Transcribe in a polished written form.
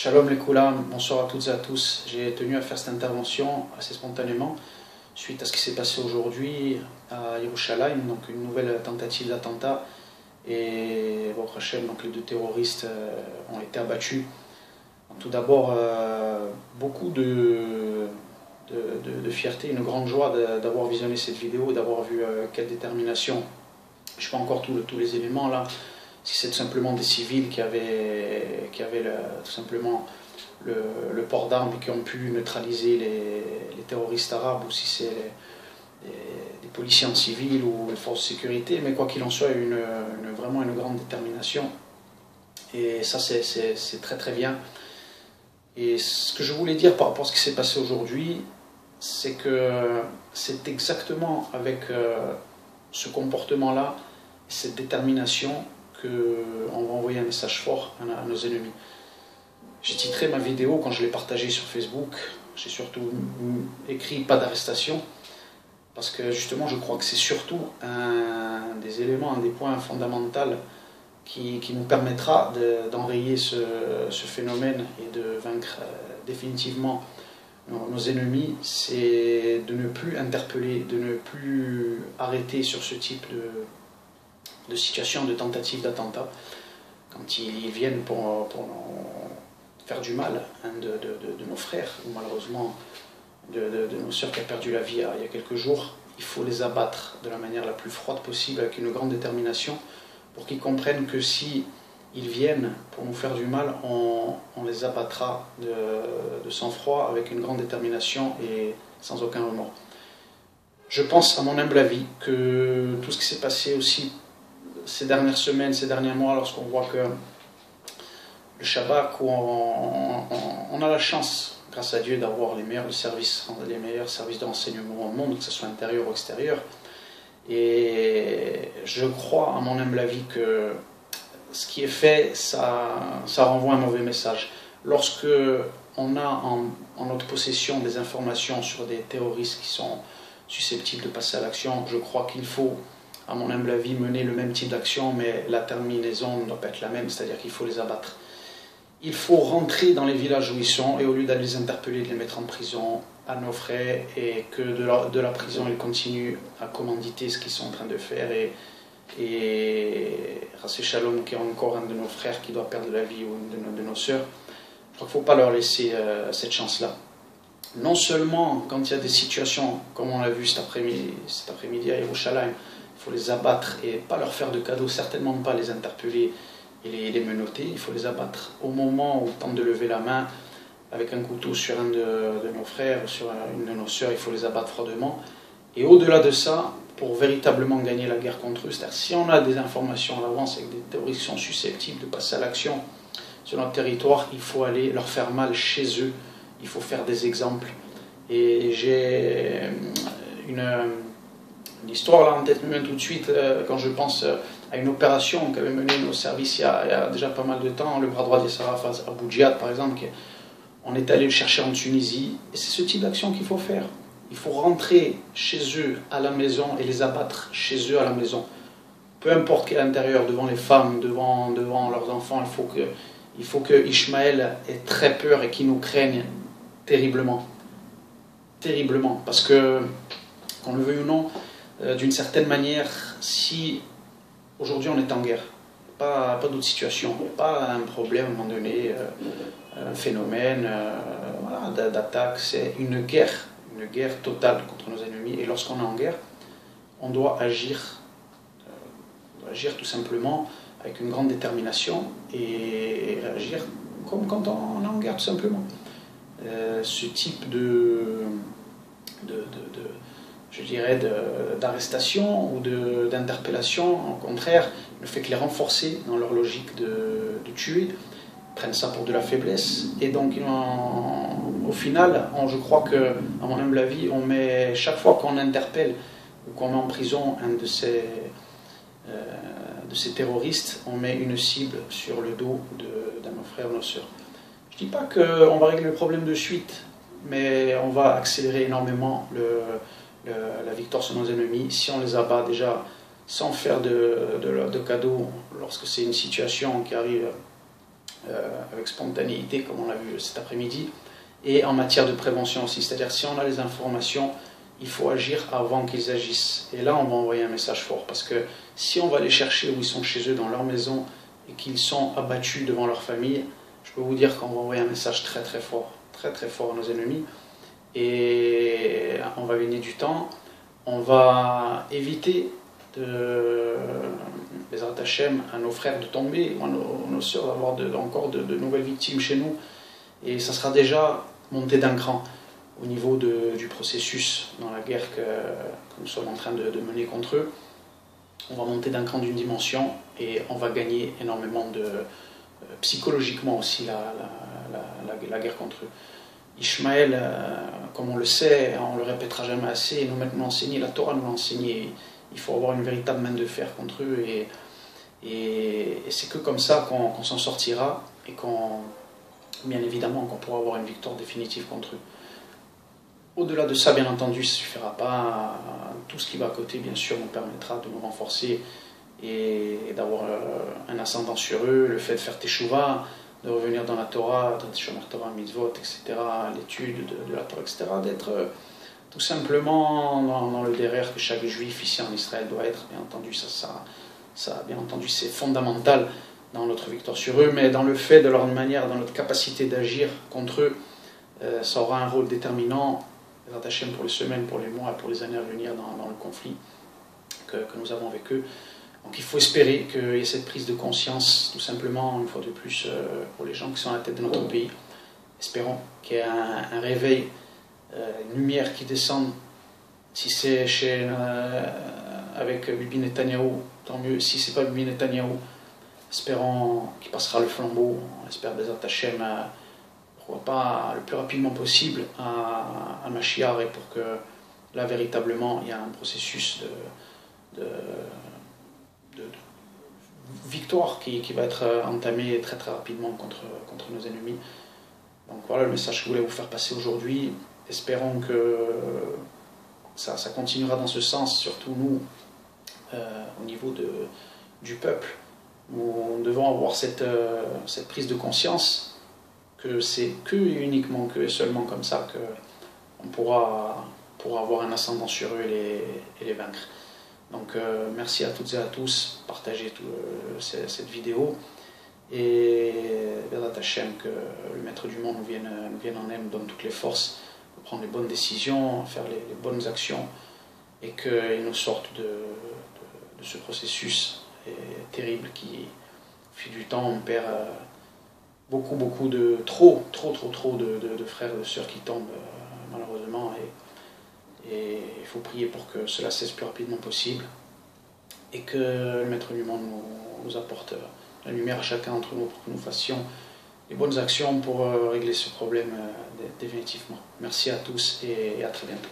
Shalom les Koulam, bonsoir à toutes et à tous. J'ai tenu à faire cette intervention assez spontanément suite à ce qui s'est passé aujourd'hui à Yerushalayim, donc une nouvelle tentative d'attentat. Et bon, Hachem, donc les deux terroristes ont été abattus. Tout d'abord, beaucoup de fierté, une grande joie d'avoir visionné cette vidéo, d'avoir vu quelle détermination. Je ne sais pas encore tous les éléments là. Si c'est tout simplement des civils qui avaient tout simplement le port d'armes et qui ont pu neutraliser les terroristes arabes, ou si c'est des policiers en civil ou les forces de sécurité, mais quoi qu'il en soit, vraiment une grande détermination. Et ça, c'est très très bien. Et ce que je voulais dire par rapport à ce qui s'est passé aujourd'hui, c'est que c'est exactement avec ce comportement-là, cette détermination, qu'on va envoyer un message fort à nos ennemis. J'ai titré ma vidéo, quand je l'ai partagée sur Facebook, j'ai surtout écrit « pas d'arrestation », parce que justement je crois que c'est surtout un des éléments, un des points fondamentaux qui nous permettra d'enrayer ce phénomène et de vaincre définitivement nos ennemis. C'est de ne plus interpeller, de ne plus arrêter sur ce type de situation, de tentative d'attentat, quand ils viennent pour faire du mal à un de nos frères, ou malheureusement de nos sœurs qui a perdu la vie il y a quelques jours. Il faut les abattre de la manière la plus froide possible, avec une grande détermination, pour qu'ils comprennent que si ils viennent pour nous faire du mal, on les abattra de sang-froid, avec une grande détermination et sans aucun remords. Je pense, à mon humble avis, que tout ce qui s'est passé aussi ces dernières semaines, ces derniers mois, lorsqu'on voit que le Shabbat, où on a la chance, grâce à Dieu, d'avoir les meilleurs services de renseignement au monde, que ce soit intérieur ou extérieur. Et je crois, à mon humble avis, que ce qui est fait, ça renvoie un mauvais message. Lorsque on a en notre possession des informations sur des terroristes qui sont susceptibles de passer à l'action, je crois qu'il faut, à mon humble avis, mener le même type d'action, mais la terminaison ne doit pas être la même, c'est-à-dire qu'il faut les abattre. Il faut rentrer dans les villages où ils sont, et au lieu d'aller les interpeller, de les mettre en prison à nos frais, et que de la prison, ils continuent à commanditer ce qu'ils sont en train de faire, et Rassé Shalom, qui est encore un de nos frères qui doit perdre la vie, ou une de nos sœurs, je crois qu'il ne faut pas leur laisser cette chance-là. Non seulement quand il y a des situations, comme on l'a vu cet après-midi à Yerushalayim, il faut les abattre et pas leur faire de cadeaux, certainement pas les interpeller et les menotter, il faut les abattre au moment où ils tentent de lever la main avec un couteau sur un de nos frères ou sur une de nos sœurs, il faut les abattre froidement. Et au-delà de ça, pour véritablement gagner la guerre contre eux, c'est-à-dire si on a des informations à l'avance avec des terroristes qui sont susceptibles de passer à l'action sur notre territoire, il faut aller leur faire mal chez eux, il faut faire des exemples. Et j'ai une histoire là en tête me vient tout de suite quand je pense à une opération qu'avaient menée nos services il y a déjà pas mal de temps, le bras droit des Sarafas à Abu Djihad par exemple, on est allé le chercher en Tunisie, et c'est ce type d'action qu'il faut faire. Il faut rentrer chez eux à la maison et les abattre chez eux à la maison. Peu importe quel intérieur, devant les femmes, devant leurs enfants, il faut que Ishmaël ait très peur et qu'il nous craigne terriblement. Terriblement, parce que, qu'on le veuille ou non, d'une certaine manière, si aujourd'hui on est en guerre, pas d'autre situation, pas un problème à un moment donné, un phénomène voilà, d'attaque, c'est une guerre totale contre nos ennemis, et lorsqu'on est en guerre, on doit agir tout simplement avec une grande détermination et agir comme quand on est en guerre tout simplement. Ce type je dirais, d'arrestation ou d'interpellation, au contraire, ne fait que les renforcer dans leur logique de tuer, ils prennent ça pour de la faiblesse, et donc au final, je crois que, à mon humble avis, on met, chaque fois qu'on interpelle ou qu'on met en prison un de ces terroristes, on met une cible sur le dos d'un de nos frères ou nos sœurs. Je ne dis pas qu'on va régler le problème de suite, mais on va accélérer énormément la victoire sur nos ennemis si on les abat déjà sans faire de cadeaux lorsque c'est une situation qui arrive avec spontanéité, comme on l'a vu cet après-midi, et en matière de prévention aussi. C'est-à-dire, si on a les informations, il faut agir avant qu'ils agissent. Et là, on va envoyer un message fort, parce que si on va les chercher où ils sont chez eux, dans leur maison, et qu'ils sont abattus devant leur famille, je peux vous dire qu'on va envoyer un message très très fort à nos ennemis, et on va gagner du temps, on va éviter les Hashem, à nos frères de tomber, ou à nos sœurs d'avoir encore de nouvelles victimes chez nous, et ça sera déjà monté d'un cran au niveau du processus dans la guerre que nous sommes en train de mener contre eux. On va monter d'un cran d'une dimension et on va gagner énormément psychologiquement aussi la guerre contre eux. Ishmaël, comme on le sait, on le répétera jamais assez, nous maintenant enseigné, la Torah nous l'a enseigné, il faut avoir une véritable main de fer contre eux, et c'est que comme ça qu'on s'en sortira, et bien évidemment qu'on pourra avoir une victoire définitive contre eux. Au-delà de ça, bien entendu, ça ne suffira pas. Tout ce qui va à côté, bien sûr, nous permettra de nous renforcer et d'avoir un ascendant sur eux, le fait de faire teshuva, de revenir dans la Torah, dans Shomer Torah, Mitzvot, etc., l'étude de la Torah, etc., d'être tout simplement dans le derrière que chaque juif ici en Israël doit être. Bien entendu, ça bien entendu, c'est fondamental dans notre victoire sur eux, mais dans le fait de leur manière, dans notre capacité d'agir contre eux, ça aura un rôle déterminant pour les semaines, pour les mois, pour les années à venir dans le conflit que nous avons avec eux. Donc il faut espérer qu'il y ait cette prise de conscience, tout simplement, une fois de plus, pour les gens qui sont à la tête de notre pays. Espérons qu'il y ait un réveil, une lumière qui descende. Si c'est avec Bibi Netanyahou, tant mieux. Si ce n'est pas Bibi Netanyahou, espérons qu'il passera le flambeau. On espère des Hashem, pourquoi pas le plus rapidement possible à Mashiach, et pour que là véritablement il y a un processus de victoire qui va être entamé très très rapidement contre nos ennemis. Donc voilà le message que je voulais vous faire passer aujourd'hui. Espérons que ça continuera dans ce sens, surtout nous, au niveau du peuple, où nous devons avoir cette prise de conscience que c'est que et uniquement que et seulement comme ça qu'on pourra avoir un ascendant sur eux et les vaincre. Donc merci à toutes et à tous, partagez cette vidéo, et Bézat Hashem, que le Maître du monde nous vienne en aide, nous donne toutes les forces pour prendre les bonnes décisions, faire les bonnes actions, et qu'il nous sorte de ce processus terrible qui, au fil du temps, on perd beaucoup trop de frères et de sœurs qui tombent malheureusement, et il faut prier pour que cela cesse le plus rapidement possible, et que le Maître du monde nous apporte la lumière à chacun d'entre nous pour que nous fassions les bonnes actions pour régler ce problème définitivement. Merci à tous et à très bientôt.